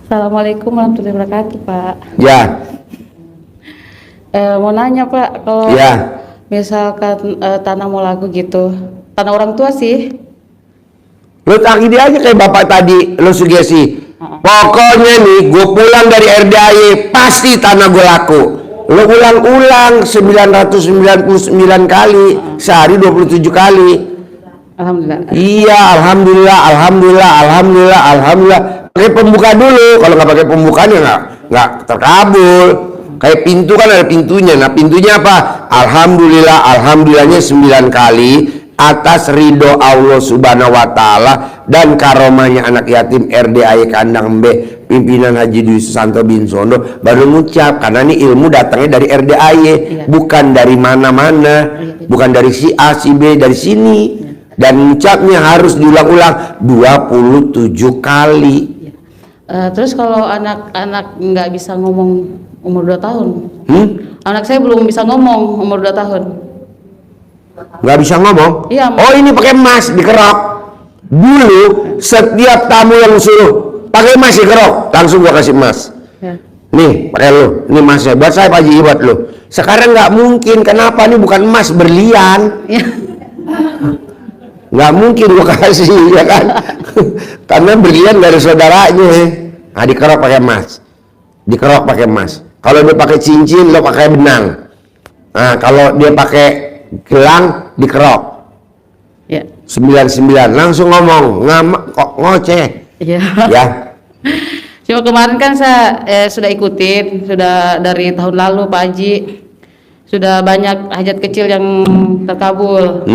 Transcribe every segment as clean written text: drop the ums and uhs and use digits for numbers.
Assalamualaikum warahmatullahi wabarakatuh, Pak. Ya. Mau nanya, Pak, kalau Ya. misalkan tanah mau laku gitu, tanah orang tua sih. Lu takidi aja kayak bapak tadi, lu sugesti. Pokoknya nih, gue pulang dari RDAY, pasti tanah gue laku. Lu ulang-ulang 999 kali, sehari 27 kali. Alhamdulillah. Iya, alhamdulillah, alhamdulillah, alhamdulillah, alhamdulillah. Pakai pembuka dulu, kalau nggak pakai pembukaan ya nggak terkabul. Kayak pintu kan ada pintunya. Nah pintunya apa? Alhamdulillah, alhamdulillahnya 9 kali atas ridho Allah Subhanahu Wa Taala dan karomahnya anak yatim RDAY Kandang B pimpinan Haji Dwi Susanto Binsono baru ngucap, karena ini ilmu datangnya dari RDAY, bukan dari mana-mana, bukan dari si A si B, dari sini. Dan ucapnya harus diulang-ulang 27 kali. Terus kalau anak-anak nggak bisa ngomong umur 2 tahun, anak saya belum bisa ngomong umur 2 tahun. Nggak bisa ngomong? Iya. Oh ini pakai emas dikerok. Dulu setiap tamu yang suruh pakai emas dikerok, langsung gua kasih emas. Ya. Nih pakai lu, ini emasnya buat saya Pak Haji, buat lu. Sekarang nggak mungkin, kenapa? Ini bukan emas, berlian. Ya. Nggak mungkin gua kasih, ya kan? Karena berlian dari saudaranya. Nah dikerok pakai emas, dikerok pakai emas. Kalau dia pakai cincin, lo pakai benang. Nah kalau dia pakai gelang, dikerok. Ya. 99 langsung ngomong, kok ngoceh. Iya. Ya. Cuma kemarin kan saya sudah ikutin, sudah dari tahun lalu Pak Haji, sudah banyak hajat kecil yang terkabul.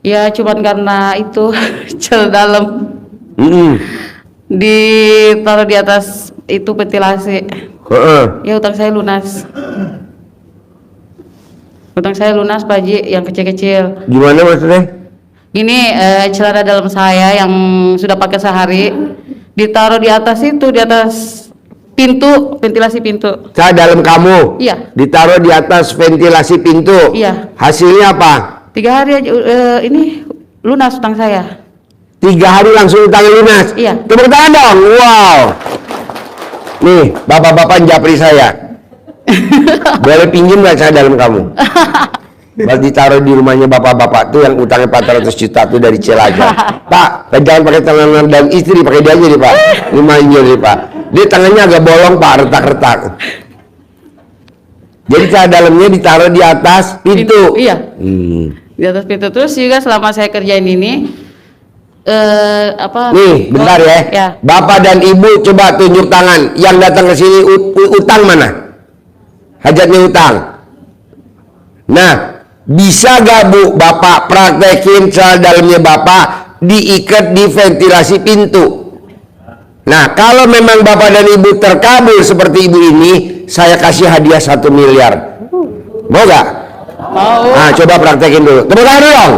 Ya cuman karena itu cel dalam ditaruh di atas itu ventilasi. Ya utang saya lunas. Utang saya lunas Pak Haji yang kecil-kecil. Gimana maksudnya? Gini, celana dalam saya yang sudah pakai sehari ditaruh di atas itu, di atas pintu, ventilasi pintu. Celana dalam kamu? Iya. Ditaruh di atas ventilasi pintu? Iya. Hasilnya apa? 3 hari aja ini lunas utang saya. 3 hari langsung utang lunas? Iya. Tepuk tangan dong. Wow. Nih, bapak-bapak japri saya. Boleh pinjam nggak saya dalam kamu? Berarti taruh di rumahnya bapak-bapak tuh yang utangnya 400 juta tuh dari Cilacap. Pak, jangan pakai tangan dan istri, pakai dia aja nih Pak. Lumayan nih Pak. Dia tangannya agak bolong Pak, retak-retak. Jadi cara dalamnya ditaruh di atas pintu. Iya. Di atas pintu. Terus juga selama saya kerjain ini nih bentar ya. Bapak dan ibu coba tunjuk tangan yang datang ke sini utang mana? Hajatnya utang. Nah, bisa gak Bu bapak praktekin celana dalamnya bapak diikat di ventilasi pintu? Nah, kalau memang bapak dan ibu terkabul seperti ibu ini, saya kasih hadiah 1 miliar. Mau gak? Mau. Nah, coba praktekin dulu. Tepuk tangan dong.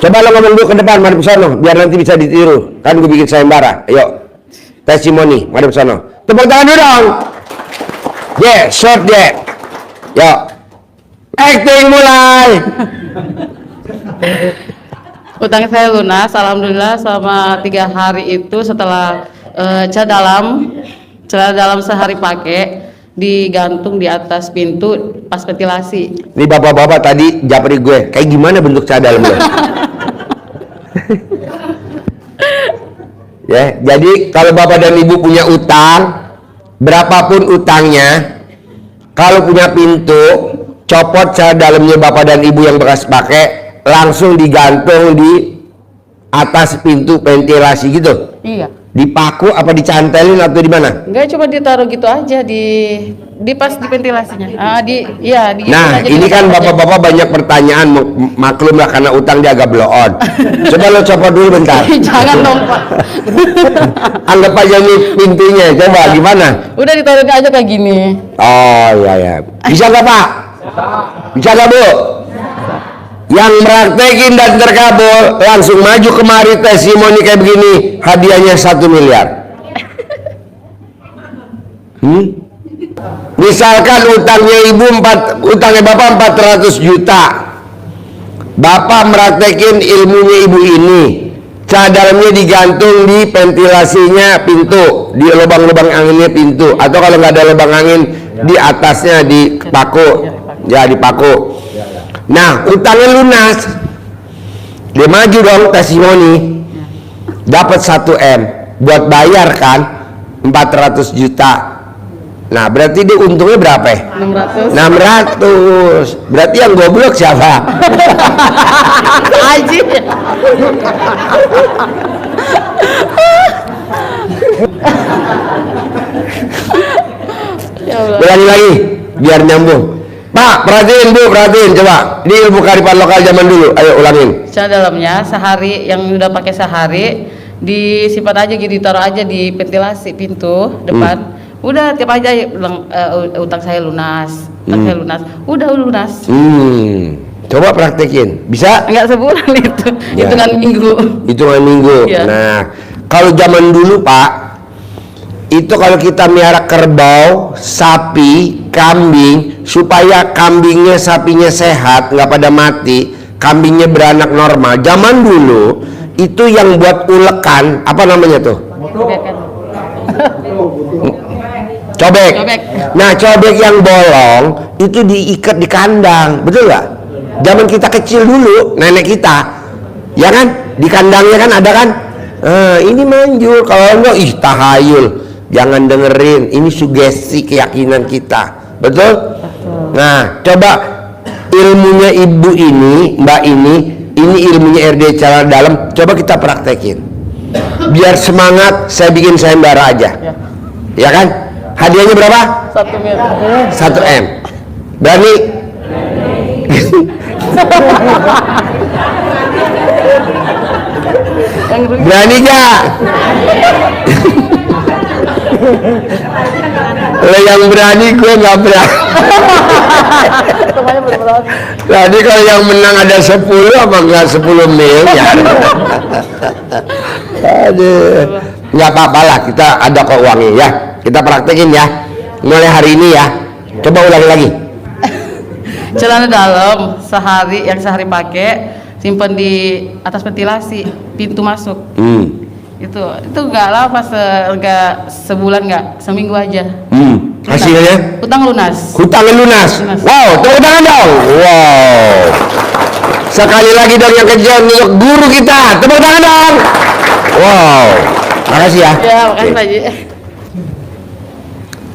Coba lo ngomong dulu ke depan, mari pesono, biar nanti bisa ditiru. Kan gue bikin sayembara. Ayo, testimoni, mari pesono. Tepuk tangan dulu dong. Yeah, short yeah. Yuk, acting mulai. Utang saya lunas, alhamdulillah selama 3 hari itu setelah celana dalam sehari pakai digantung di atas pintu pas ventilasi. Ini bapak-bapak tadi japri gue, kayak gimana bentuk celana dalam lo? Ya, jadi kalau bapak dan ibu punya utang, berapapun utangnya, kalau punya pintu, copot celana dalamnya bapak dan ibu yang bekas pakai, langsung digantung di atas pintu ventilasi gitu. Iya. Dipaku apa dicantelin atau di mana? Enggak, cuma ditaruh gitu aja di pas di ventilasinya. Nah, ini kan bapak-bapak banyak pertanyaan, maklum lah karena utang dia agak blow on. Coba lo copot dulu bentar. Jangan dong Pak. Anggap aja nih pintunya, coba gimana? Udah ditaruh aja kayak gini. Oh iya. Bisa nggak Pak? Bisa nggak Bu? Yang praktekin dan terkabul langsung maju kemari testimoni kayak begini, hadiahnya 1 miliar. Misalkan utangnya utangnya bapak 400 juta. Bapak praktekin ilmunya ibu ini, dalamnya digantung di ventilasinya pintu, di lubang-lubang anginnya pintu, atau kalau nggak ada lubang angin di atasnya di paku, ya di paku. Nah, utangnya lunas, dia maju dong testimoni, dapat 1 M, buat bayar kan 400 juta. Nah, berarti dia untungnya berapa ya? 600. Berarti yang goblok siapa? Haji. Ya Allah. Ulangi lagi biar nyambung. Pak, perhatiin Bu, perhatiin coba. Ini ilmu kearifan lokal zaman dulu. Ayo ulangin. Secara dalamnya sehari yang udah pakai sehari disimpan aja gitu, ditaruh aja di ventilasi pintu depan. Udah tiap aja bilang utang saya lunas, utang saya lunas. Udah lunas. Coba praktekin. Bisa? Enggak sebulan itu. Ya. Hitungan minggu. Hitungan minggu. Ya. Nah, kalau zaman dulu Pak, itu kalau kita miara kerbau, sapi, kambing, supaya kambingnya, sapinya sehat, nggak pada mati, kambingnya beranak normal. Zaman dulu itu yang buat ulekan, apa namanya tuh? Cobek. Nah, cobek yang bolong itu diikat di kandang, betul nggak? Zaman kita kecil dulu, nenek kita, ya kan? Di kandangnya kan ada kan? Ini manjur, kalau enggak, tahayul. Jangan dengerin, ini sugesti keyakinan kita, betul? Nah, coba ilmunya ibu ini, mbak ini ilmunya RD cara dalam, coba kita praktekin. Biar semangat, saya bikin sayembara aja, ya kan? Hadiahnya berapa? 1 M. 1 M. Berani? Berani gak? Lo yang berani, gue gak berani. Tadi kalau yang menang ada 10 apa enggak 10 miliar? Aduh, nggak apa-apa lah, kita ada kok uangnya ya. Kita praktekin ya, mulai hari ini ya. Coba ulangi lagi. Celana dalam yang sehari pakai simpan di atas ventilasi pintu masuk. Itu nggak lama, nggak sebulan, nggak seminggu aja. Hasilnya? Hutang lunas. Wow, tepuk tangan dong. Wow. Sekali lagi dong yang kejam untuk guru kita. Tepuk tangan dong. Wow. Makasih ya. Ya, makasih Pak Haji.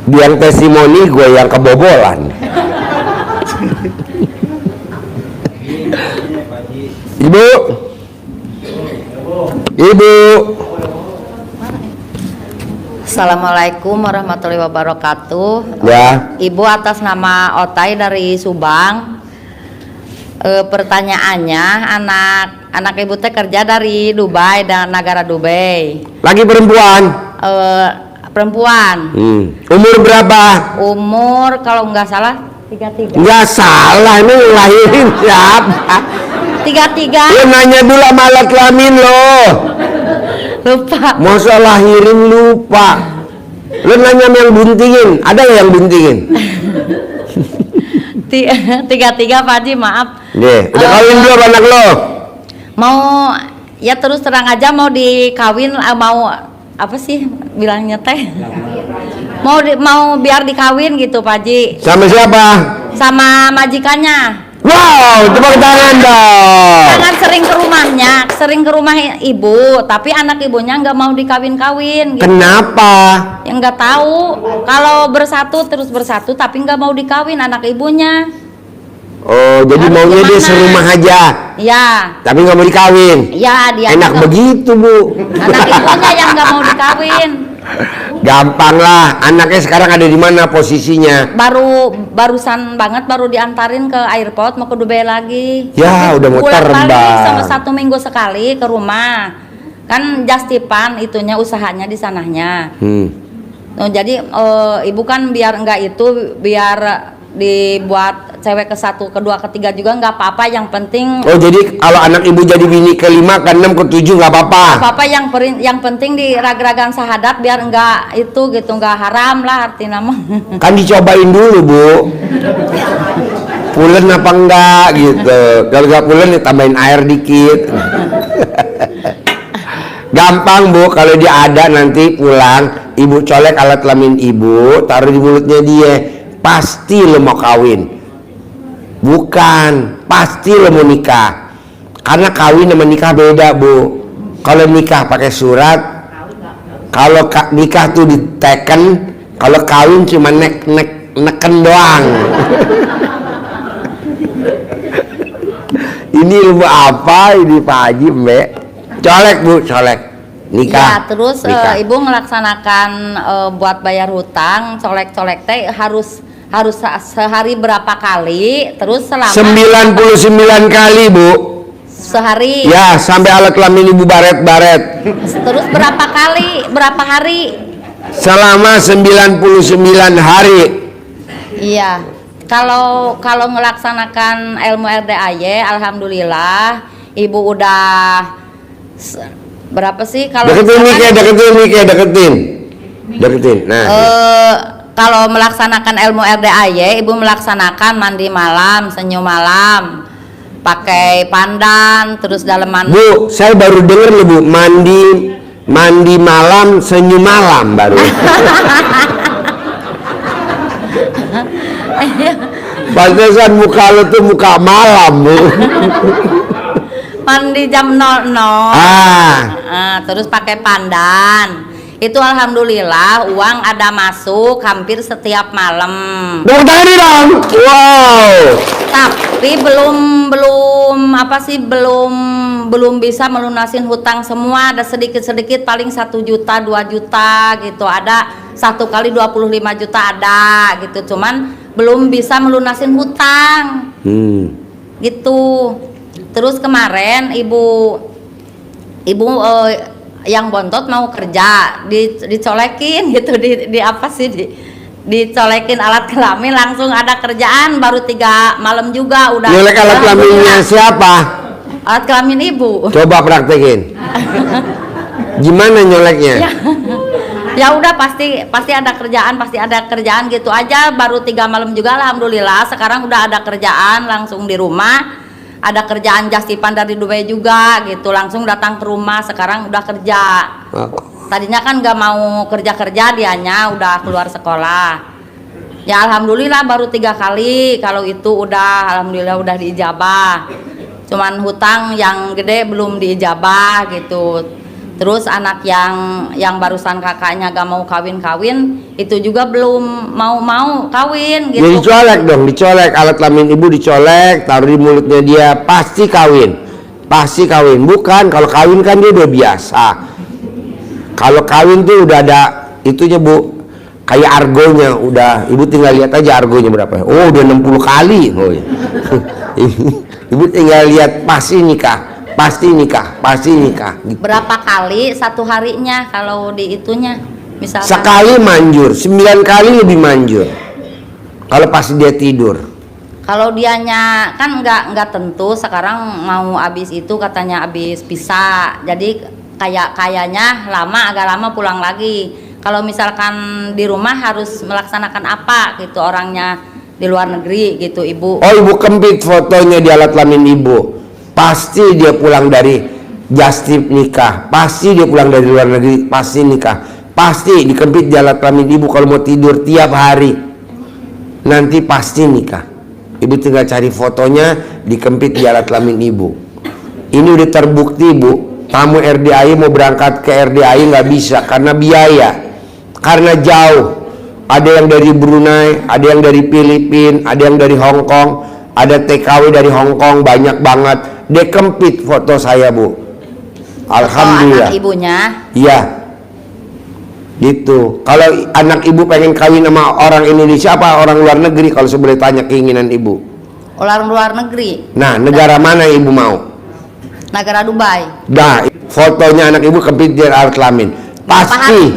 Biar testimoni gue yang kebobolan. Ibu. Assalamualaikum warahmatullahi wabarakatuh. Ya. Ibu atas nama Otai dari Subang. Pertanyaannya, anak ibu teh kerja dari Dubai dan negara Dubai. Lagi perempuan? Perempuan. Umur berapa? Umur kalau nggak salah 33. Nggak salah, ini lahirin siapa? 33. Lu nanya dulu sama alat kelamin lo. Lupa. Masa lahirin lupa. Lu nanya sama yang buntingin, ada nggak yang buntingin? 33 Pak Haji, maaf. Deh, udah kawin belum anak lo? Mau ya terus terang aja mau dikawin, mau apa sih bilangnya teh? Mau biar dikawin gitu Pak Haji. Sama siapa? Sama majikannya. Wow, tepuk tangan dong. Jangan sering ke rumah ibu, tapi anak ibunya nggak mau dikawin-kawin gitu. Kenapa? Yang nggak tahu, kalau terus bersatu tapi nggak mau dikawin anak ibunya. Oh, jadi Harus maunya dia gimana? serumah aja, Ya, tapi nggak mau dikawin. ya dia Enak nggak- begitu Bu. anak ibunya yang nggak mau dikawin. Gampang lah, anaknya sekarang ada di mana posisinya? Barusan banget baru diantarin ke airport mau ke Dubai lagi. Ya, udah mau Pulang terbang. balik sama 1 minggu sekali ke rumah. Kan Justipan itunya usahanya di sananya. Oh, jadi ibu kan biar biar dibuat cewek ke-1, ke-2, ke-3 juga nggak apa-apa, yang penting Oh, jadi kalau anak ibu jadi bini ke-5, ke-6, ke-7 nggak apa-apa? apa yang penting di rag-ragan sahadat biar nggak nggak haram lah artinya mah. Kan dicobain dulu Bu, pulen apa enggak gitu. Kalau nggak pulen ya tambahin air dikit. Gampang Bu, kalau dia ada nanti pulang, ibu colek alat kelamin ibu, taruh di mulutnya dia, pasti lo mau kawin. Bukan, pasti lo mau nikah. Karena kawin sama nikah beda Bu. Kalau nikah pakai surat, kalau nikah tuh diteken, kalau kawin cuma neken doang. Ini ilmu apa ini Pak Haji Mbak? Colek Bu, colek. Nikah. Ya, terus nikah. ibu melaksanakan buat bayar hutang, colek-colek teh harus sehari berapa kali, terus selama 99 kali Bu. sehari. Ya, sampai alat kelamin ibu baret-baret. Terus berapa kali, berapa hari? Selama 99 hari. Iya. Kalau melaksanakan ilmu RDAY, alhamdulillah ibu udah berapa sih kalau Deketin deketin. Nah. Kalau melaksanakan ilmu RDAY, ibu melaksanakan mandi malam, senyum malam, pakai pandan, terus daleman. Bu, saya baru dengar loh Bu, mandi malam, senyum malam baru. Pantesan muka lo tuh muka malam Bu. Mandi jam 00. Terus pakai pandan. Itu alhamdulillah uang ada masuk hampir setiap malam. Tepuk tangan dong. Wow. Tapi belum bisa melunasin hutang semua, ada sedikit-sedikit paling 1 juta 2 juta gitu, ada 1 kali 25 juta ada gitu, cuman belum bisa melunasin hutang gitu. Terus kemarin ibu yang bontot mau kerja dicolekin gitu, di apa sih dicolekin alat kelamin, langsung ada kerjaan baru 3 malam juga udah. Nyolek alat kelaminnya siapa? Alat kelamin ibu. Coba praktekin. Gimana nyoleknya? Ya udah pasti ada kerjaan gitu aja, baru 3 malam juga alhamdulillah. Sekarang udah ada kerjaan langsung di rumah. Ada kerjaan jasipan dari Dubai juga gitu, langsung datang ke rumah, sekarang udah kerja. Tadinya kan gak mau kerja dianya udah keluar sekolah. Ya alhamdulillah baru 3 kali, kalau itu udah alhamdulillah udah diijabah. Cuman hutang yang gede belum diijabah gitu. Terus anak yang barusan kakaknya gak mau kawin, itu juga belum mau kawin gitu. Ya dicolek dong, dicolek alat kelamin ibu, dicolek, taruh di mulutnya dia, pasti kawin. Bukan, kalau kawin kan dia udah biasa. Kalau kawin tuh udah ada itunya Bu, kayak argonya, udah ibu tinggal lihat aja argonya berapa. Oh udah 60 kali. Oh, iya. Ibu tinggal lihat pasti nikah gitu. Berapa kali satu harinya kalau di itunya misalkan? Sekali manjur, 9 kali lebih manjur kalau pasti dia tidur. Kalau dianya kan nggak tentu, sekarang mau habis itu katanya habis pisah, jadi kayaknya agak lama pulang lagi. Kalau misalkan di rumah harus melaksanakan apa gitu, orangnya di luar negeri gitu ibu. Oh ibu kempit fotonya di alat kelamin ibu, pasti dia pulang dari justip nikah, pasti dia pulang dari luar negeri, pasti nikah, pasti dikempit di alat kelamin ibu. Kalau mau tidur tiap hari nanti pasti nikah. Ibu tinggal cari fotonya, dikempit di alat kelamin ibu. Ini udah terbukti Bu, tamu RDAY mau berangkat ke RDAY nggak bisa karena biaya, karena jauh. Ada yang dari Brunei, ada yang dari Filipina, ada yang dari Hong Kong, ada TKW dari Hong Kong, banyak banget. Dia kempit foto saya Bu, alhamdulillah. Anak ibunya? Iya, gitu. Kalau anak ibu pengen kawin sama orang Indonesia apa orang luar negeri, kalau saya boleh tanya keinginan ibu? Orang luar negeri. Nah, negara mana ibu mau? Negara Dubai. Nah, fotonya anak ibu kempit di alat kelamin, pasti.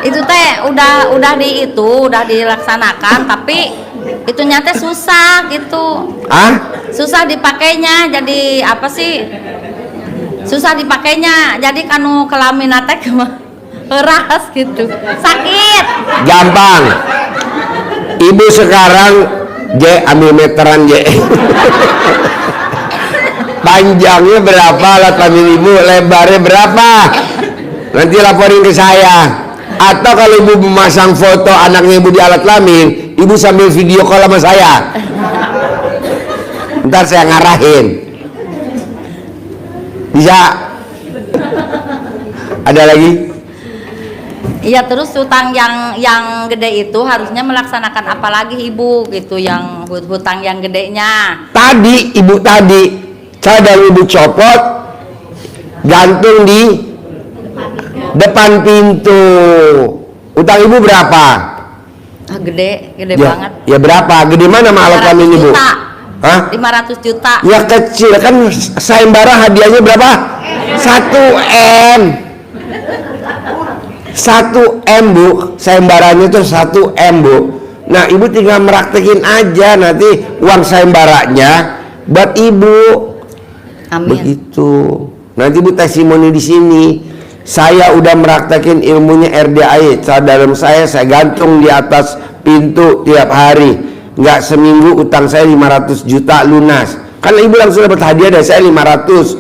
Itu teh udah dilaksanakan, tapi itu nyata susah gitu. Susah dipakainya, jadi apa sih? Susah dipakainya, jadi kanu kelamin teh keras gitu, sakit. Gampang. Ibu sekarang ambil meteran Panjangnya berapa alat kelamin ibu, lebarnya berapa, nanti laporin ke saya. Atau kalau ibu memasang foto anaknya ibu di alat kelamin, ibu sambil video call sama saya, ntar saya ngarahin. Bisa? Ada lagi? Iya, terus hutang yang gede itu harusnya melaksanakan apa lagi ibu gitu, yang hutang yang gedenya. Tadi ibu saya dan ibu copot, gantung di depan pintu. Utang ibu berapa? Ah, gede Ya, banget. ya berapa? Gede mana sama alat kelamin ibu? Hah? 500 juta. Ya kecil kan, sayembara hadiahnya berapa? 1 M. 1 M bu, sayembaranya itu 1 M bu. Nah ibu tinggal meraktekin aja, nanti uang sayembaranya buat ibu. Amin. Begitu. Nanti ibu testimoni di sini. Saya udah meraktekin ilmunya RDAI. Dalam saya gantung di atas pintu tiap hari. Nggak seminggu utang saya 500 juta lunas. Kan ibu langsung dapat hadiah dari saya 500.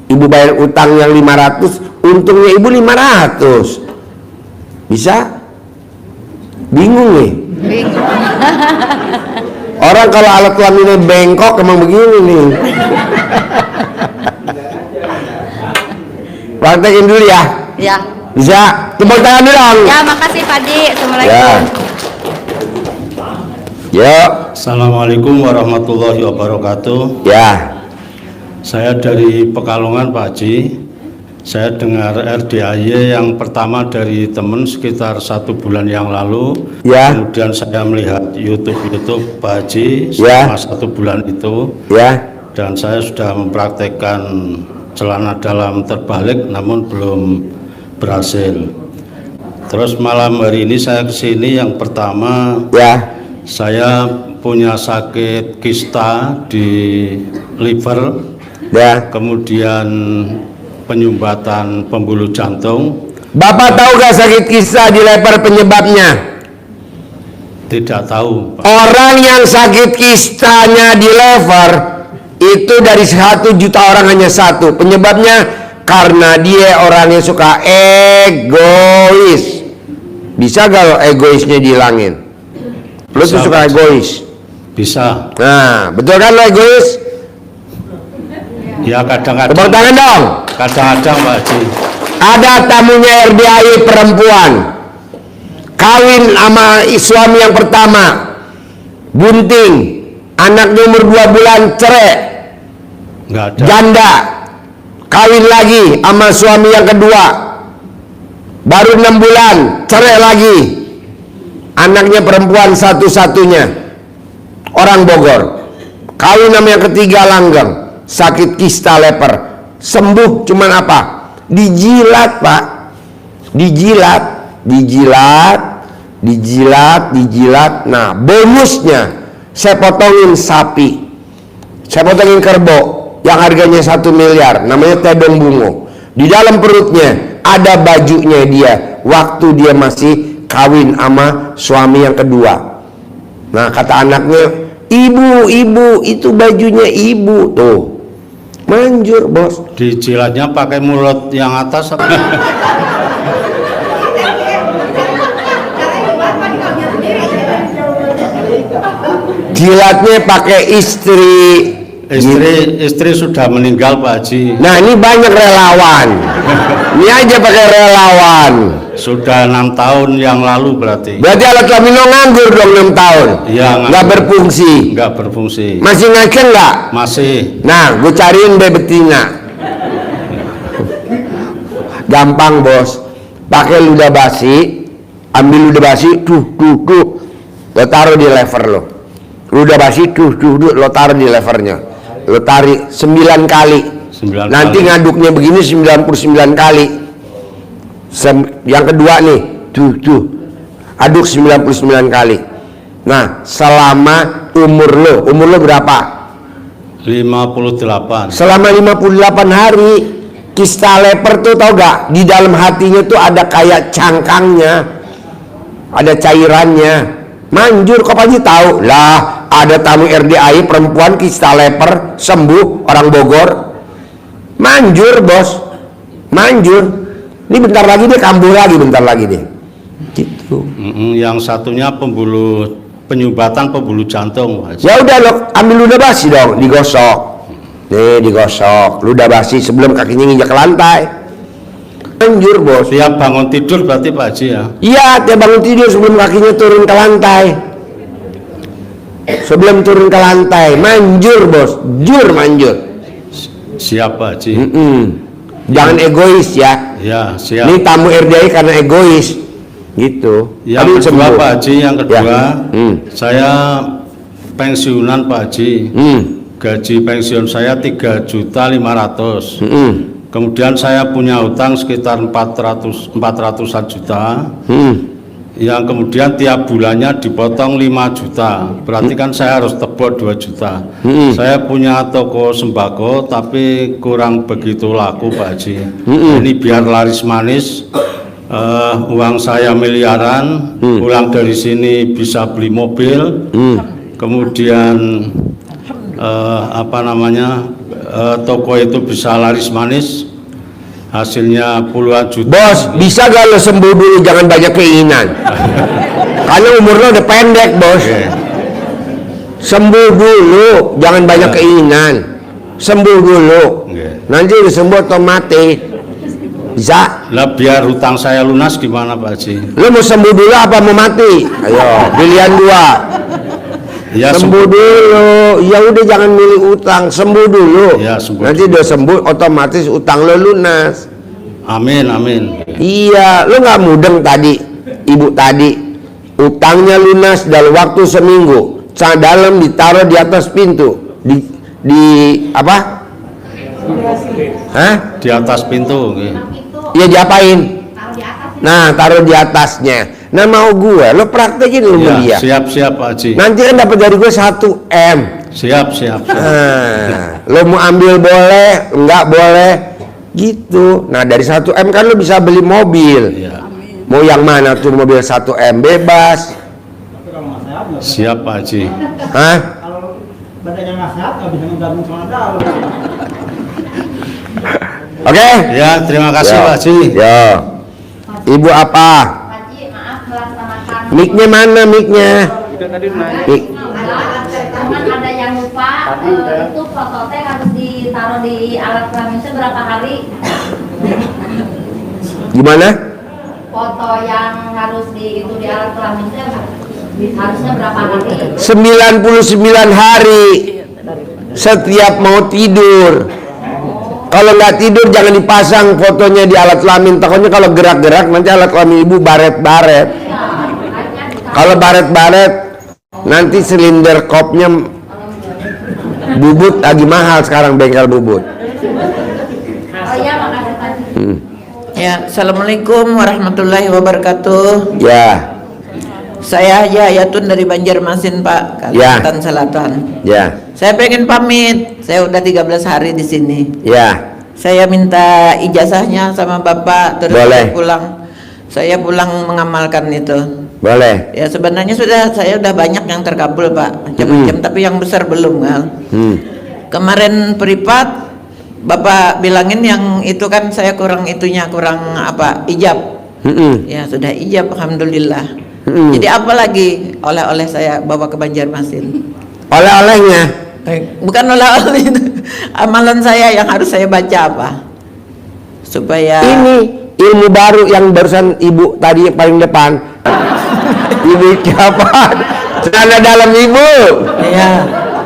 Ibu bayar utang yang 500, untungnya ibu 500. Bisa? Bingung nih. Bingung. Orang kalau alat kelaminnya bengkok emang begini nih. Praktekin dulu ya. Ya. Bisa? Tepuk tangan dulu. Ya, makasih Pak Haji. Assalamualaikum. Ya. Ya. Assalamualaikum warahmatullahi wabarakatuh. Ya. Saya dari Pekalongan Pak Haji. Saya dengar RDAY yang pertama dari teman sekitar 1 bulan yang lalu. Ya. Kemudian saya melihat YouTube Pak Haji Ya. selama 1 bulan itu. Ya. Dan saya sudah mempraktekkan celana dalam terbalik namun belum berhasil. Terus malam hari ini saya kesini, yang pertama Ya. saya punya sakit kista di liver, Ya. kemudian penyumbatan pembuluh jantung. Bapak tahu gak sakit kista di lever penyebabnya? Tidak tahu, Pak. Orang yang sakit kistanya di lever itu dari 1 juta orang hanya 1. Penyebabnya karena dia orangnya suka egois. Bisa gak lo egoisnya dihilangin? Lo tuh Bisa, suka Pak. egois. Bisa. Nah, betul kan lo egois? Ya Tepuk kadang-kadang. tangan dong. Kadang-kadang Pak Haji. Ada tamunya RDAI perempuan, kawin sama suami yang pertama, bunting, anaknya umur 2 bulan cerai, Nggak ada. janda, kawin lagi sama suami yang kedua, baru 6 bulan cerai lagi, anaknya perempuan satu-satunya, orang Bogor, kawin sama yang ketiga langgeng, sakit kista leper, sembuh cuman apa? Dijilat Pak, dijilat. Nah bonusnya saya potongin sapi, saya potongin kerbau yang harganya 1 miliar, namanya tedong bungo. Di dalam perutnya ada bajunya dia waktu dia masih kawin sama suami yang kedua. Nah kata anaknya, ibu itu bajunya ibu tuh. Manjur bos. Dijilatnya pakai mulut yang atas. Jilatnya pakai istri. Istri sudah meninggal Pak Haji. Nah ini banyak relawan. Ini aja pakai relawan. Sudah 6 tahun yang lalu berarti. Berarti alat kelamin lo nganggur dong 6 tahun. Iya, Nggak nganggur. berfungsi. Nggak berfungsi. Masih ngaceng nggak? Masih. Nah gue cariin deh betina. Gampang bos. Pakai ludah basi. Ambil ludah basi. Tuh. Lo taruh di lever lo. Ludah basi. Tuh. Lo taruh di levernya. Lo tarik 9 kali. 9 Nanti kali. ngaduknya begini 99 kali. Yang kedua nih, tuh. Aduk 99 kali. Nah, selama umur lo berapa? 58. Selama 58 hari. Kista leper tuh tau gak? Di dalam hatinya tuh ada kayak cangkangnya. Ada cairannya. Manjur, kok Pak Haji tahu? Lah, ada tamu RDAI perempuan kista leper sembuh, orang Bogor, manjur bos, manjur. Ini bentar lagi dia kambuh lagi, bentar lagi deh. Gitu. Yang satunya penyumbatan pembuluh jantung, Pak Haji. Ya udah lo ambil ludah basi dong, digosok. Nih digosok, ludah basi sebelum kakinya nginjak ke lantai. Manjur bos. Tiap bangun tidur berarti Pak Haji ya? Iya, tiap bangun tidur sebelum kakinya turun ke lantai. Sebelum turun ke lantai, manjur bos, jur manjur. Siap Pak Haji. Jangan egois ya. Ya, siap. Ini tamu RDI karena egois, gitu. Yang kedua sembuh. Pak Haji, yang kedua, Ya. saya pensiunan Pak Haji. Gaji pensiun saya 3.500.000. Kemudian saya punya utang sekitar 400-an juta. Yang kemudian tiap bulannya dipotong 5 juta. Berarti kan saya harus tebur 2 juta. Saya punya toko sembako tapi kurang begitu laku Pak Haji. Ini biar laris manis. Uang saya miliaran, pulang dari sini bisa beli mobil. Kemudian toko itu bisa laris manis, hasilnya puluhan juta. Bos, bisa gak lo sembuh dulu, jangan banyak keinginan. Karena umur lo udah pendek bos. Sembuh dulu, jangan banyak keinginan. Sembuh dulu. Nanti udah sembuh otomatis. Bisa. Lah biar hutang saya lunas gimana Pak Haji? Lo mau sembuh dulu apa mau mati? Ayo, pilihan dua. Ya, sembuh dulu. Ya udah jangan milih utang, sembuh dulu. Ya, sembuh nanti dulu. udah sembuh otomatis utang lo lunas. Amin, amin. Iya, lo nggak mudeng tadi, ibu tadi utangnya lunas dalam waktu seminggu. Celana dalam ditaruh di atas pintu, di apa? Hah? Di atas pintu. Iya diapain? Nah, taruh di atasnya. Nah, mau gue, lo praktekin ilmu dia. Siap Pak Haji. Nanti kan dapat dari gue 1 M. Siap. Nah, lo mau ambil boleh, enggak boleh, gitu. Nah, dari 1 M kan lo bisa beli mobil. Ya. Mau yang mana tuh mobil 1 M bebas. Siap Pak Haji. Hah? Kalau badannya nggak sehat nggak bisa ngegabung celana dalam. Oke? Ya, terima kasih Ya. Pak Haji. Ya. Ibu apa? Haji, maaf melaksanakan. Mic-nya mana mic-nya? Mic. Teman ada yang lupa itu foto teh harus ditaruh di alat kelamin teh berapa hari? Gimana? Foto yang harus di alat kelamin teh harusnya berapa hari? 99 hari setiap mau tidur. Kalau nggak tidur jangan dipasang fotonya di alat kelamin. Takutnya kalau gerak-gerak nanti alat kelamin ibu baret-baret. Kalau baret-baret nanti silinder kopnya bubut lagi mahal sekarang bengkel bubut. Oh iya, makasih tadi. Ya, Assalamualaikum warahmatullahi wabarakatuh. Ya, Saya Haji Hayatun dari Banjarmasin, Pak, Kalimantan Selatan. ya, Saya pengen pamit. Saya udah 13 hari di sini. ya. Saya minta ijazahnya sama Bapak terus Boleh. Saya pulang mengamalkan itu. Boleh. Ya sebenarnya saya udah banyak yang terkabul, Pak. Macam-macam, tapi yang besar belum, kan. Kemarin privat Bapak bilangin yang itu kan saya kurang ijab. Ya sudah ijab, alhamdulillah. Jadi apa lagi oleh-oleh saya bawa ke Banjarmasin? Oleh-olehnya Bukan oleh-oleh itu. Amalan saya yang harus saya baca apa? Supaya ini ilmu baru yang barusan ibu tadi paling depan. Ibu siapa? Celana dalam ibu. ya,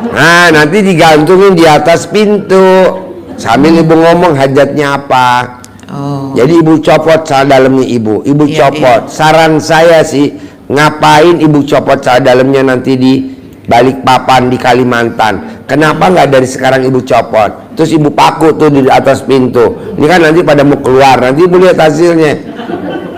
Nah, nanti digantungin di atas pintu sambil ibu ngomong hajatnya apa. oh, Jadi ibu copot celana dalamnya ibu. Ibu Iya, copot. Saran saya sih, ngapain ibu copot celana dalamnya nanti di Balikpapan di Kalimantan? Kenapa nggak dari sekarang ibu copot? Terus ibu paku tuh di atas pintu. Ini kan nanti pada mau keluar, nanti ibu lihat hasilnya.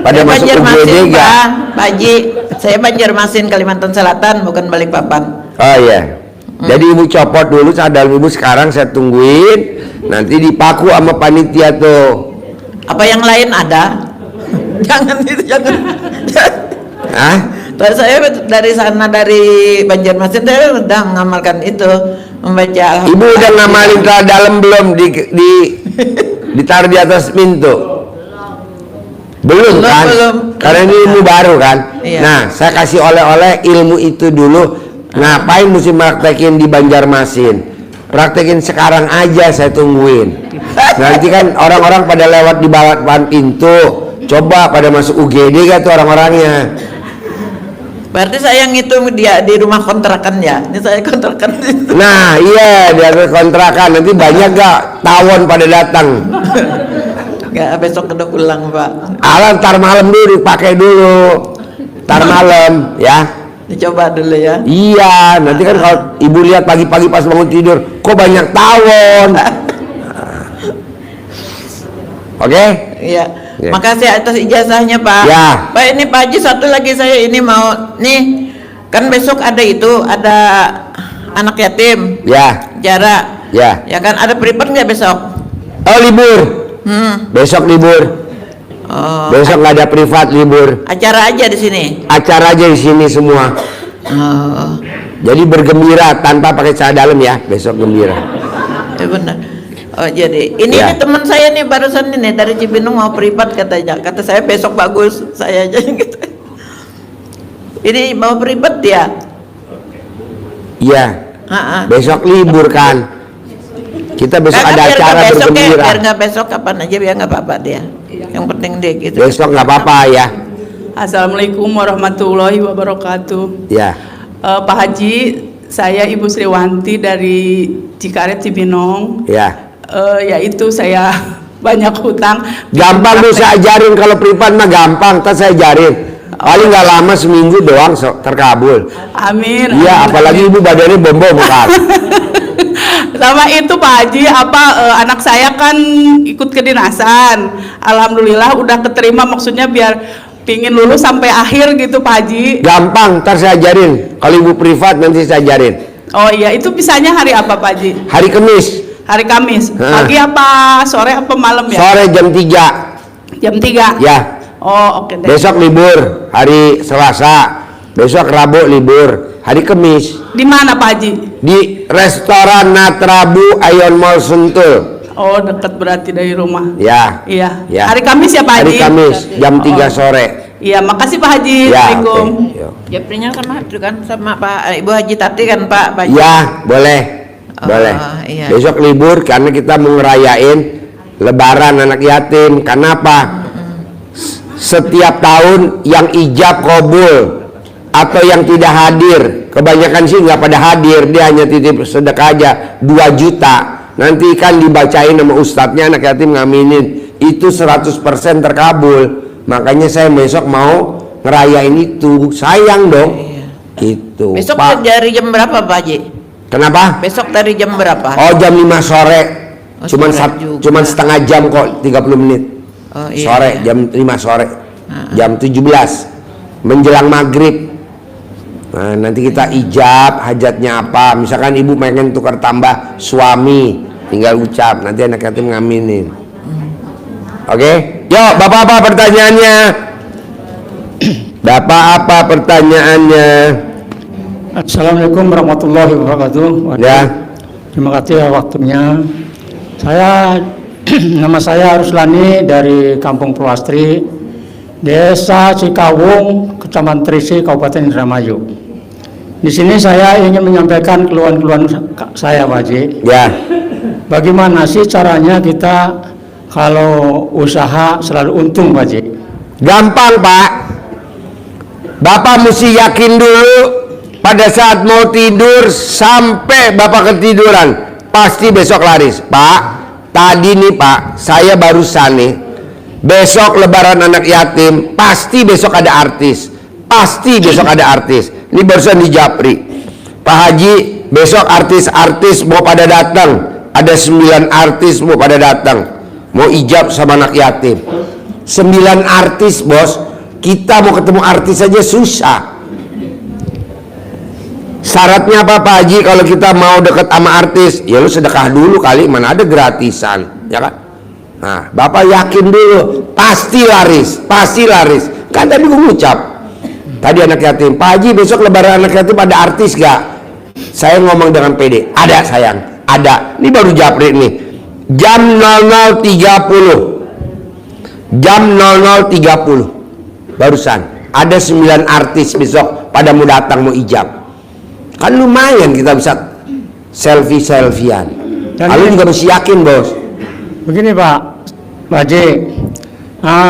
Pada saya masuk Banjarmasin, UGD nggak? Pak Haji. Saya Banjarmasin, Kalimantan Selatan, bukan Balikpapan. Oh iya. Jadi ibu copot dulu celana dalam ibu, sekarang saya tungguin. Nanti dipaku sama panitia tuh. Apa yang lain ada? Jangan itu, jangan. Hah? Terus saya dari sana, dari Banjarmasin, saya udah mengamalkan itu, membaca. Ibu udah ngamalin ke dalam belum ditaruh di atas pintu? Belum kan? Belum. Karena ini ilmu baru kan? Iya. Nah, saya kasih oleh-oleh ilmu itu dulu. Ngapain mesti praktekin di Banjarmasin? Praktekin sekarang aja, saya tungguin. Nanti kan orang-orang pada lewat di depan pintu. Coba pada masuk UGD gak tuh orang-orangnya? Berarti saya ngitung dia di rumah kontrakan ya. Ini saya kontrakan. Nah iya, di atas kontrakan. Nanti banyak gak tawon pada datang? Enggak, besok udah pulang, Pak. Alam tar malam dulu dipakai dulu. Tar malam ya. Dicoba dulu ya. Iya, nanti kan kalau ibu lihat pagi-pagi pas bangun tidur, kok banyak tawon. Oke? Iya. Ya. Makasih atas ijazahnya, Pak. Ya. Pak, ini Pak Haji, satu lagi saya ini mau nih, kan besok ada anak yatim. Ya. Acara. Ya. Ya kan, ada privat nggak besok? Oh libur. Besok libur. Oh, Besok nggak ada privat, libur. acara aja di sini. Acara aja di sini semua. Oh, Jadi bergembira tanpa pakai celana dalam ya. Besok gembira. ya benar. Oh, jadi ini Ya. nih teman saya nih barusan ini dari Cibinong mau privat katanya. Kata saya besok bagus, saya aja gitu. Ini mau privat ya? Iya. Ha-ha. Besok libur kan. Kita besok ada Biar acara nggak besok ya, bergembira. biar nggak besok kapan aja biar nggak apa-apa dia. Yang penting dia gitu. Besok nggak apa-apa ya. Assalamualaikum warahmatullahi wabarakatuh. Ya. Pak Haji, saya Ibu Sriwanti dari Cikaret Cibinong. Ya. Yaitu saya banyak hutang. Gampang Bu, saya ajarin. Kalau privat mah gampang, ntar saya ajarin. Paling nggak lama seminggu doang terkabul. Amin. Iya, apalagi ibu badannya bom-bom kan. Sama itu Pak Haji, anak saya kan ikut kedinasan. Alhamdulillah udah keterima, maksudnya biar pingin lulus sampai akhir gitu Pak Haji. Gampang, ntar saya ajarin. Kalau ibu privat nanti saya ajarin. Oh iya, itu bisanya hari apa Pak Haji? Hari Kamis, Hari Kamis. Hah. Pagi apa sore apa malam ya? sore jam 3. Jam 3. Ya. Oh, oke deh. Besok libur, hari Selasa. Besok Rabu libur, hari Kamis. Di mana Pak Haji? Di restoran Natrabu Ayon Mall Sentul. Oh, dekat berarti dari rumah. Ya. Iya. Ya. Hari Kamis ya Pak Hari Haji? Kamis jam 3 sore. Iya, makasih Pak Haji. Ya. Assalamualaikum. Oke. Yuk. Japrinya kan itu kan sama Pak Ibu Haji Tati kan Pak Haji. Ya, boleh. Oh, Boleh. iya. Besok libur karena kita mau ngerayain Lebaran anak yatim. Karena apa? Setiap tahun yang ijab kabul atau yang tidak hadir, kebanyakan sih nggak pada hadir, dia hanya titip sedekah aja 2 juta. Nanti kan dibacain sama ustadznya, anak yatim ngaminin, itu 100% terkabul. Makanya saya besok mau ngerayain itu, sayang dong. Gitu. Besok Pak. dari jam berapa Pak Haji? Kenapa? Besok dari jam berapa? Oh, jam 5 sore. Oh, Cuman sore juga. cuman setengah jam kok, 30 menit. Oh, iya, Sore, iya. jam 5 sore. Jam 17 menjelang maghrib. Nah, nanti kita ijab hajatnya apa. Misalkan ibu pengen tukar tambah suami, tinggal ucap, nanti anak yatim ngaminin. Oke? Yuk, Bapak apa pertanyaannya? Bapak apa pertanyaannya? Assalamualaikum warahmatullahi wabarakatuh. Ya. Terima kasih waktunya. Saya nama saya Ruslani dari Kampung Purwastri, Desa Cikawung, Kecamatan Trisi, Kabupaten Indramayu. Di sini saya ingin menyampaikan keluhan-keluhan saya, Pak Haji. Ya. Bagaimana sih caranya kita kalau usaha selalu untung, Pak Haji? Gampang, Pak. Bapak mesti yakin dulu pada saat mau tidur sampai Bapak ketiduran, pasti besok laris. Pak, tadi nih Pak, saya barusan nih, besok lebaran anak yatim, pasti besok ada artis. Pasti besok ada artis. Ini barusan di Japri. Pak Haji, besok artis-artis mau pada datang. Ada 9 artis mau pada datang. Mau ijab sama anak yatim. 9 artis, Bos. Kita mau ketemu artis aja susah. Syaratnya apa Pak Haji kalau kita mau deket sama artis? Ya lu sedekah dulu kali, mana ada gratisan, ya kan? Nah, Bapak yakin dulu, pasti laris, pasti laris. Kan tadi gue ngucap. Tadi anak yatim, Pak Haji besok lebaran anak yatim ada artis gak? Saya ngomong dengan pede, ada sayang, ada. Ini baru japri nih. Jam 00.30 barusan ada 9 artis besok pada mau datang mau ijab. Kan lumayan kita bisa selfie-selfian. Lalu juga mesti yakin bos. Begini Pak Haji,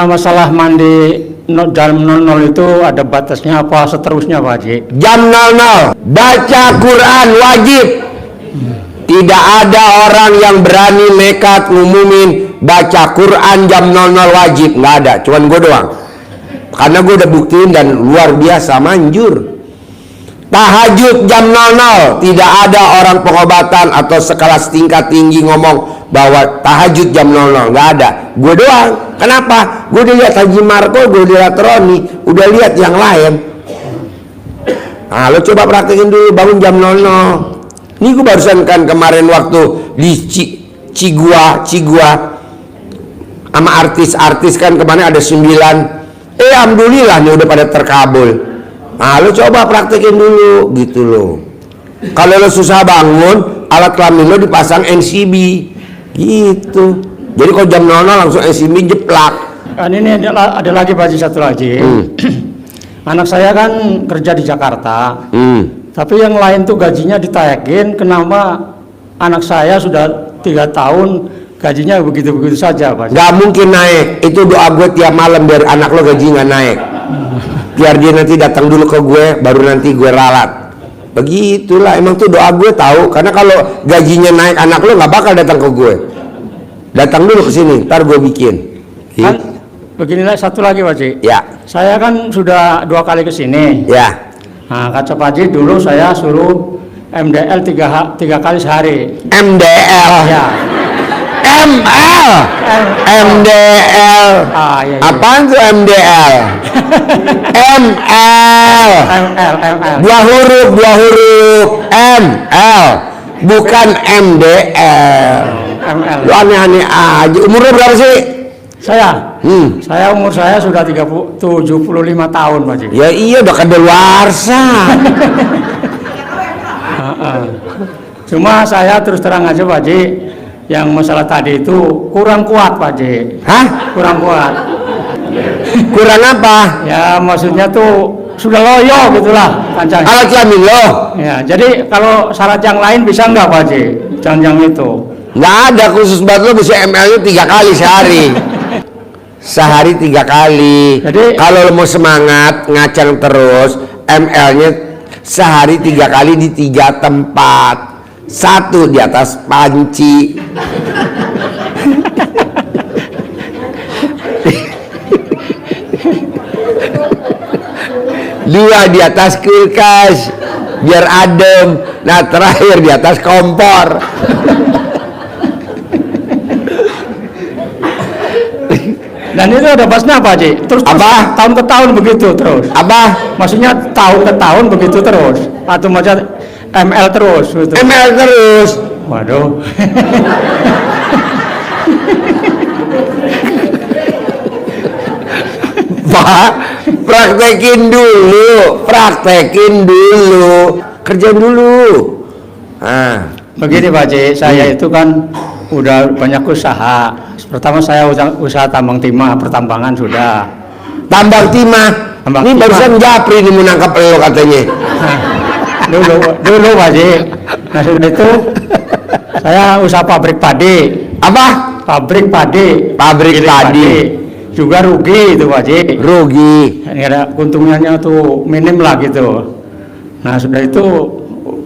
masalah mandi jam 00 itu ada batasnya apa seterusnya Pak Haji? Jam 00 baca Quran wajib. Tidak ada orang yang berani nekat ngumumin baca Quran jam 00 wajib, nggak ada, cuman gue doang. Karena gue udah buktiin dan luar biasa manjur. Tahajud jam 00, tidak ada orang pengobatan atau sekelas tingkat tinggi ngomong bahwa tahajud jam 00, nggak ada. Gue doang. Kenapa? Gue udah lihat Haji Marco, gue udah lihat Roni, udah lihat yang lain. Nah, lo coba praktekin dulu bangun jam 00. Ini gue barusan kan kemarin waktu di Cigua sama artis-artis kan kemarin ada 9. Alhamdulillah nih udah pada terkabul. Nah lo coba praktekin dulu gitu loh. Kalau lo susah bangun, alat kelamin lo dipasang NCB gitu. Jadi kalau jam 00 langsung NCB jeplak. Kan ini ada lagi Pak Haji, satu lagi. Anak saya kan kerja di Jakarta. Tapi yang lain tuh gajinya ditayakin, kenapa anak saya sudah 3 tahun gajinya begitu-begitu saja Pak? Gak mungkin naik, itu doa gue tiap malam biar anak lo gaji gak naik. Biar dia nanti datang dulu ke gue, baru nanti gue ralat. Begitulah, emang tuh doa gue tahu. Karena kalau gajinya naik anak lo gak bakal datang ke gue. Datang dulu ke sini, ntar gue bikin. Kan, beginilah satu lagi Pak Haji. Ya. Saya kan sudah 2 kali ke sini. Ya. Nah, kata Pak Haji dulu saya suruh MDL 3 kali sehari. MDL. Ya. ML. MDL. Iya. Apaan tuh MDL? ML. ML. Dua huruf. ML. Bukan MDL. ML. Lu aneh-aneh aja. Umurnya berapa sih? Saya umur saya sudah 75 tahun Pak Haji. Ya iya udah kadaluarsa. Cuma saya terus terang aja Pak Haji, yang masalah tadi itu kurang kuat Pak Haji. Hah? Kurang kuat. Kurang apa? Ya maksudnya tuh sudah loyo gitulah kancang. Alat kelamin lo? Ya, jadi kalau syarat yang lain bisa nggak Pak Haji? Jangan yang itu. Nggak ada, khusus buat lo bisa ML-nya 3 kali sehari. Sehari 3 kali. Jadi kalau lo mau semangat ngacang terus, ML-nya sehari 3 kali di 3 tempat. 1 di atas panci. 2 di atas kulkas biar adem. Nah terakhir di atas kompor. dan itu ada basnya apa Haji? Terus apa? Tahun ke tahun begitu terus. Apa? Maksudnya tahun ke tahun begitu terus atau macam ML terus gitu. ML terus. Waduh. Pak, praktekin dulu, kerjain dulu. Nah, begini Pak Haji, saya itu kan udah banyak usaha. Pertama saya usaha tambang timah, pertambangan sudah. Tambang timah. Ini barusan Japri ini menangkap lo katanya. Dulu Pak Haji. Nah sudah itu saya usaha pabrik padi. Apa? Pabrik padi. Pabrik padi. Juga rugi itu Pak Haji. Rugi. Ada keuntungannya tuh minim lah gitu. Nah sudah itu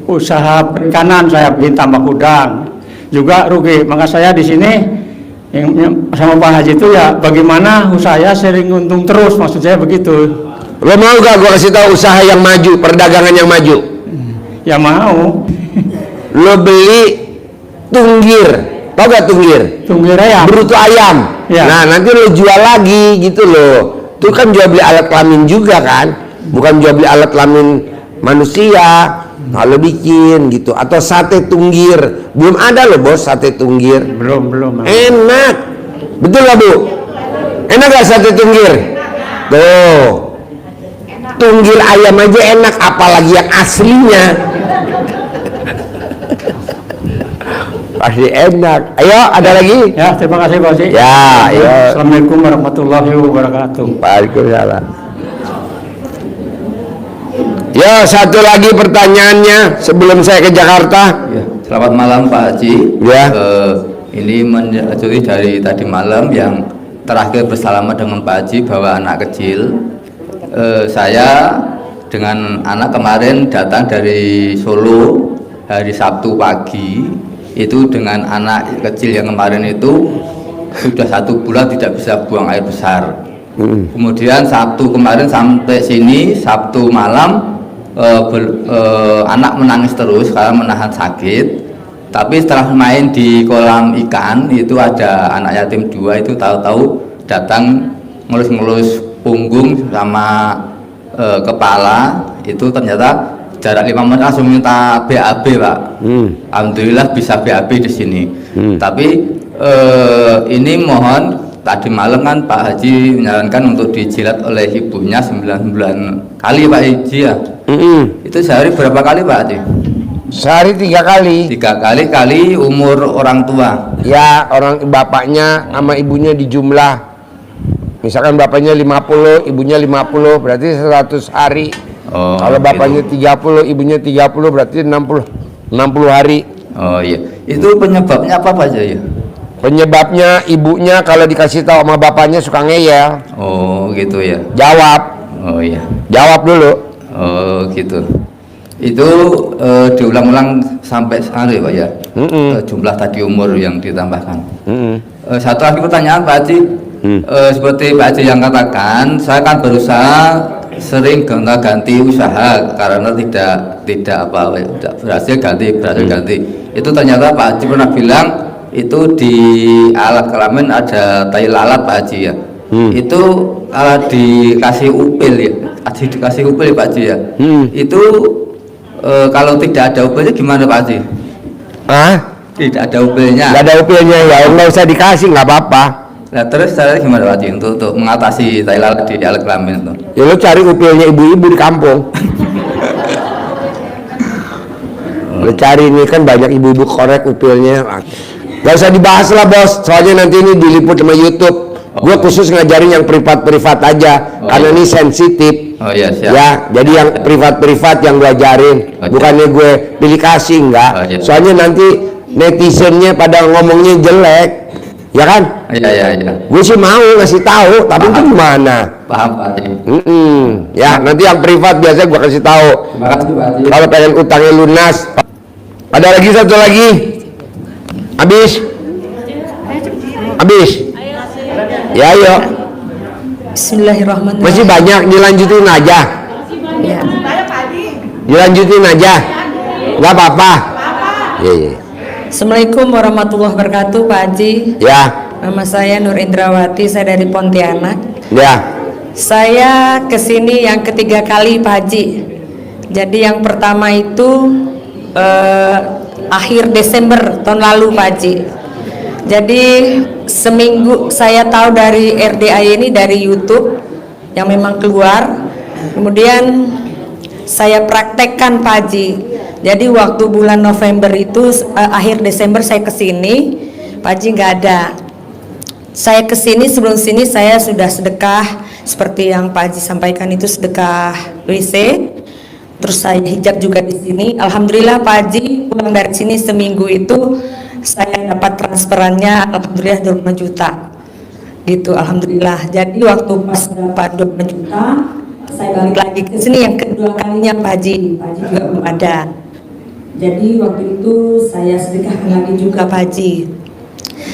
usaha perikanan saya bikin tambak udang juga rugi. Maka saya di sini yang sama Pak Haji itu ya bagaimana usahanya sering untung terus, maksud saya begitu. Lo mau gak gua kasih tahu usaha yang maju, perdagangan yang maju? Ya mau. Lo beli tunggir, tau gak tunggir? Tunggir ayam. Berutu ayam. Ya. Nah nanti lo jual lagi gitu loh. Itu kan jual beli alat kelamin juga kan, bukan jual beli alat kelamin manusia. Kalau bikin gitu, atau sate tunggir, belum ada loh bos sate tunggir. Belum. Enak, betul gak Bu? Enak gak sate tunggir? Tuh, tunggil ayam aja enak, apalagi yang aslinya. Pasti enak. Ayo, ada lagi? Ya, terima kasih Pak Haji. Ya, ayo. Assalamualaikum warahmatullahi wabarakatuh. Waalaikumsalam. Ya, satu lagi pertanyaannya sebelum saya ke Jakarta. Ya, selamat malam Pak Haji. Ya. Ini menyetujui dari tadi malam yang terakhir bersalaman dengan Pak Haji bahwa anak kecil. Saya dengan anak kemarin datang dari Solo hari Sabtu pagi. Itu dengan anak kecil yang kemarin itu sudah 1 bulan tidak bisa buang air besar. Kemudian Sabtu kemarin sampai sini Sabtu malam anak menangis terus karena menahan sakit. Tapi setelah main di kolam ikan itu ada anak yatim 2 itu tahu-tahu datang ngelus-ngelus punggung sama kepala, itu ternyata jarak 5 menit langsung minta BAB Pak. Alhamdulillah bisa BAB di sini. Tapi ini mohon, tadi malam kan Pak Haji menyarankan untuk dijilat oleh ibunya 9 bulan kali Pak Haji ya. Itu sehari berapa kali Pak Haji? Sehari 3 kali. 3 kali kali umur orang tua. Ya, orang bapaknya sama ibunya dijumlah. Misalkan bapaknya 50, ibunya 50, berarti 100 hari. Oh, kalau bapaknya gitu. 30, ibunya 30, berarti 60 hari. Oh iya. Itu penyebabnya apa Pak Haji ya? Penyebabnya ibunya kalau dikasih tahu sama bapaknya suka ngeyel. Oh gitu ya. Jawab. Oh iya. Jawab dulu. Oh gitu. Itu diulang-ulang sampai sehari Pak ya. Jumlah tadi umur yang ditambahkan. Satu lagi pertanyaan Pak Haji. Seperti Pak Haji yang katakan, saya kan berusaha sering gonta-ganti usaha karena tidak berhasil ganti. Itu ternyata Pak Haji pernah bilang itu di alat kelamin ada tai lalat Pak Haji ya. Itu dikasih upil ya, dikasih upil Pak Haji ya. Itu kalau tidak ada upilnya gimana Pak Haji? Tidak ada upilnya. Tidak ada upilnya ya, nggak usah dikasih, nggak apa-apa. Nah terus caranya gimana Pak Haji untuk mengatasi tai lalat di alat kelamin itu? Ya lu cari upilnya ibu-ibu di kampung. Lu cari, ini kan banyak ibu-ibu korek upilnya. Gak usah dibahas lah bos, soalnya nanti ini diliput sama YouTube. Gue khusus ngajarin yang privat-privat aja, karena ini sensitif. Oh iya siap. Ya, jadi yang privat-privat yang gue ajarin, bukannya gue pilih kasih, enggak. Iya. Soalnya nanti netizennya pada ngomongnya jelek, ya kan? Iya. Gue sih mau ngasih tahu, tapi itu gimana? Paham Pak Haji. Ya, nanti yang privat biasanya gue kasih tahu. Terima kasih Pak Haji. Kalau pengen utangnya lunas. Ada lagi satu lagi. Habis. Ya ayo. Bismillahirrahmanirrahim. Masih banyak, dilanjutin aja. Ya. Dilanjutin aja. Nggak apa-apa. Iya. Assalamualaikum warahmatullahi wabarakatuh Pak Haji. Ya. Nama saya Nur Indrawati, saya dari Pontianak. Ya. Saya kesini yang ketiga kali Pak Haji. Jadi yang pertama itu akhir Desember tahun lalu Pak Haji. Jadi seminggu saya tahu dari RDI ini dari YouTube yang memang keluar. Kemudian saya praktekkan Pak Haji. Jadi waktu bulan November itu akhir Desember saya kesini, Pak Haji nggak ada. Saya kesini, sebelum sini saya sudah sedekah seperti yang Pak Haji sampaikan, itu sedekah WC. Terus saya hijab juga di sini. Alhamdulillah Pak Haji pulang dari sini seminggu itu saya dapat transferannya alhamdulillah 25 juta. Gitu alhamdulillah. Jadi waktu pas dapat 25 juta saya balik lagi ke sini yang kedua kalinya Pak Haji. Pak Haji juga belum ada. Jadi waktu itu saya sedekahkan lagi juga Pak Haji.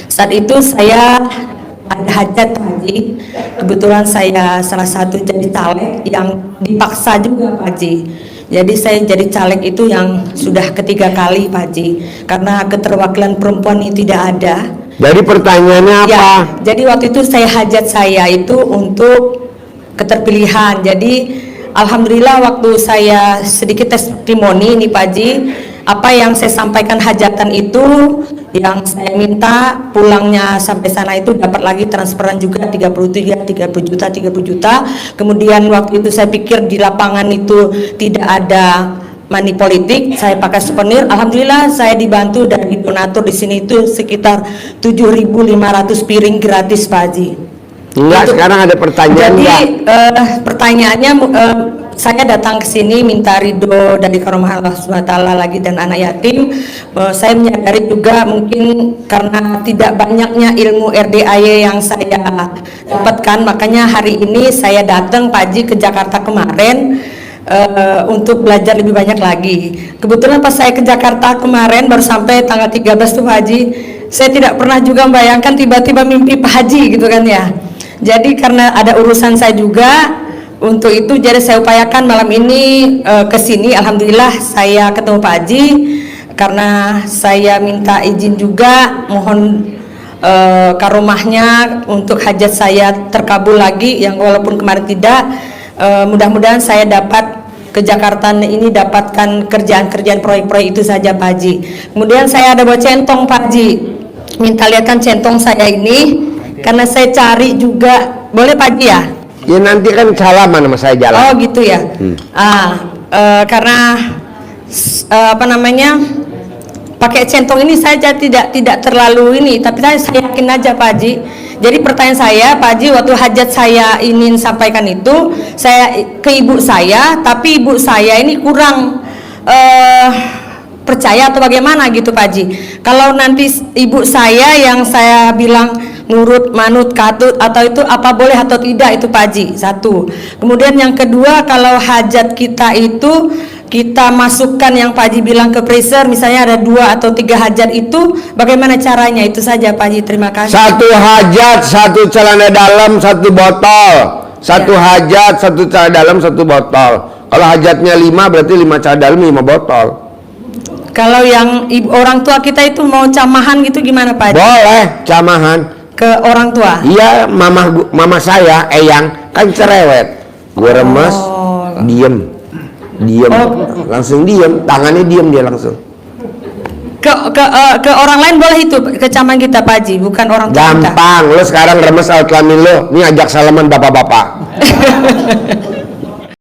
Saat itu saya ada hajat Pak Haji. Kebetulan saya salah satu jadi caleg yang dipaksa juga Pak Haji. Jadi saya jadi caleg itu yang sudah ketiga kali Pak Haji. Karena keterwakilan perempuan ini tidak ada. Jadi pertanyaannya apa? Ya, jadi waktu itu hajat saya itu untuk keterpilihan. Jadi alhamdulillah waktu saya sedikit testimoni ini Pak Haji, apa yang saya sampaikan hajatan itu, yang saya minta pulangnya sampai sana itu dapat lagi transferan juga 30 juta. Kemudian waktu itu saya pikir di lapangan itu tidak ada money politik, saya pakai souvenir. Alhamdulillah saya dibantu dari donatur di sini itu sekitar 7.500 piring gratis, Pak Haji. Enggak, sekarang ada pertanyaan. Jadi enggak? pertanyaannya saya datang ke sini minta ridho dari karunia Allah SWT lagi dan anak yatim. Saya menyadari juga mungkin karena tidak banyaknya ilmu RDAY yang saya dapatkan, makanya hari ini saya datang Pak Haji ke Jakarta kemarin untuk belajar lebih banyak lagi. Kebetulan pas saya ke Jakarta kemarin baru sampai tanggal 13 tuh Pak Haji, saya tidak pernah juga membayangkan tiba-tiba mimpi Pak Haji gitu kan ya. Jadi karena ada urusan saya juga, untuk itu jadi saya upayakan malam ini ke sini. Alhamdulillah saya ketemu Pak Haji, karena saya minta izin juga mohon karomahnya untuk hajat saya terkabul lagi, yang walaupun kemarin tidak. Mudah-mudahan saya dapat ke Jakarta ini dapatkan kerjaan-kerjaan proyek-proyek itu saja Pak Haji. Kemudian saya ada bawa centong Pak Haji, minta lihatkan centong saya ini karena saya cari juga, boleh Pak Haji ya? Ya nanti kan salaman sama saya jalan. Oh gitu ya. Karena apa namanya, pakai centong ini saja tidak terlalu ini, tapi saya yakin aja Pak Haji. Jadi pertanyaan saya Pak Haji, waktu hajat saya ingin sampaikan itu saya ke ibu saya, tapi ibu saya ini kurang percaya atau bagaimana gitu Pak Haji. Kalau nanti ibu saya yang saya bilang nurut, manut, katut atau itu apa boleh atau tidak itu Pak Haji, satu. Kemudian yang kedua, kalau hajat kita itu kita masukkan yang Pak Haji bilang ke freezer, misalnya ada 2 atau 3 hajat itu, bagaimana caranya? Itu saja Pak Haji, terima kasih. 1 hajat, 1 celana dalam, 1 botol. 1 hajat, 1 celana dalam, 1 botol. Kalau hajatnya 5 berarti 5 celana dalam, 5 botol. Kalau yang orang tua kita itu mau camahan gitu gimana Pak Haji? Boleh camahan ke orang tua? Iya, mama saya, Eyang kan cerewet. Gue remes, diem, langsung diem, tangannya diem dia langsung. Ke orang lain boleh itu, ke camahan kita Pak Haji, bukan orang tua kita. Gampang, lo sekarang remes alat kelamin lo, ini ajak salaman bapak-bapak.